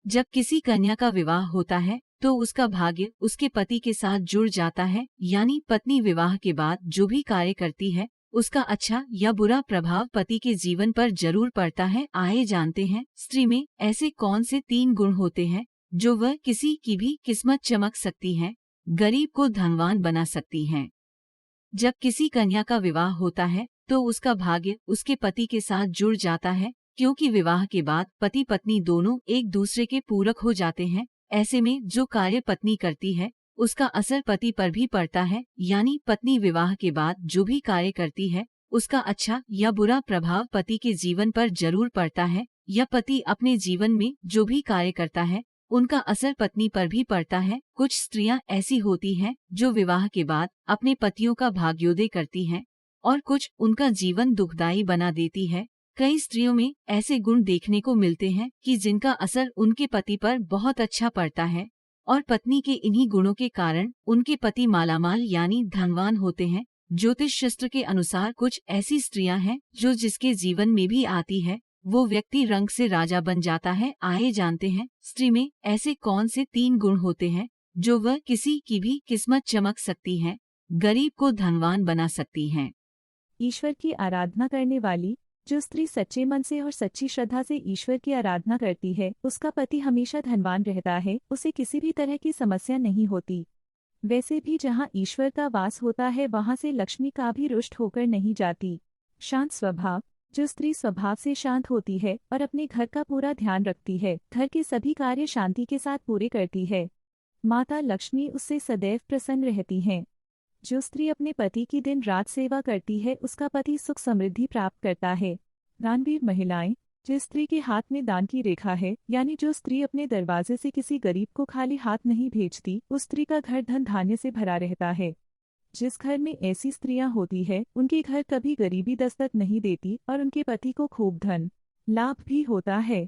जब किसी कन्या का विवाह होता है तो उसका भाग्य उसके पति के साथ जुड़ जाता है, यानी पत्नी विवाह के बाद जो भी कार्य करती है उसका अच्छा या बुरा प्रभाव पति के जीवन पर जरूर पड़ता है। आइए जानते हैं स्त्री में ऐसे कौन से 3 गुण होते हैं जो वह किसी की भी किस्मत चमक सकती है, गरीब को धनवान बना सकती हैं। जब किसी कन्या का विवाह होता है तो उसका भाग्य उसके पति के साथ जुड़ जाता है, क्योंकि विवाह के बाद पति पत्नी दोनों एक दूसरे के पूरक हो जाते हैं। ऐसे में जो कार्य पत्नी करती है उसका असर पति पर भी पड़ता है, यानी पत्नी विवाह के बाद जो भी कार्य करती है उसका अच्छा या बुरा प्रभाव पति के जीवन पर जरूर पड़ता है, या पति अपने जीवन में जो भी कार्य करता है उनका असर पत्नी पर भी पड़ता है। कुछ स्त्रियां ऐसी होती हैं जो विवाह के बाद अपने पतियों का भाग्योदय करती हैं और कुछ उनका जीवन दुखदायी बना देती है। कई स्त्रियों में ऐसे गुण देखने को मिलते हैं कि जिनका असर उनके पति पर बहुत अच्छा पड़ता है और पत्नी के इन्हीं गुणों के कारण उनके पति मालामाल यानी धनवान होते हैं। ज्योतिष शास्त्र के अनुसार कुछ ऐसी स्त्रियां हैं जो जिसके जीवन में भी आती है वो व्यक्ति रंग से राजा बन जाता है। आइए जानते हैं स्त्री में ऐसे कौन से 3 गुण होते हैं जो वह किसी की भी किस्मत चमक सकती है, गरीब को धनवान बना सकती हैं। ईश्वर की आराधना करने वाली जो स्त्री सच्चे मन से और सच्ची श्रद्धा से ईश्वर की आराधना करती है उसका पति हमेशा धनवान रहता है, उसे किसी भी तरह की समस्या नहीं होती। वैसे भी जहाँ ईश्वर का वास होता है वहाँ से लक्ष्मी का भी रुष्ट होकर नहीं जाती। शांत स्वभाव जो स्त्री स्वभाव से शांत होती है और अपने घर का पूरा ध्यान रखती है, घर के सभी कार्य शांति के साथ पूरे करती है, माता लक्ष्मी उससे सदैव प्रसन्न रहती हैं। जो स्त्री अपने पति की दिन रात सेवा करती है उसका पति सुख समृद्धि प्राप्त करता है। दानवीर महिलाएं जिस स्त्री के हाथ में दान की रेखा है, यानी जो स्त्री अपने दरवाजे से किसी गरीब को खाली हाथ नहीं भेजती, उस स्त्री का घर धन धान्य से भरा रहता है। जिस घर में ऐसी स्त्रियां होती है उनके घर कभी गरीबी दस्तक नहीं देती और उनके पति को खूब धन लाभ भी होता है।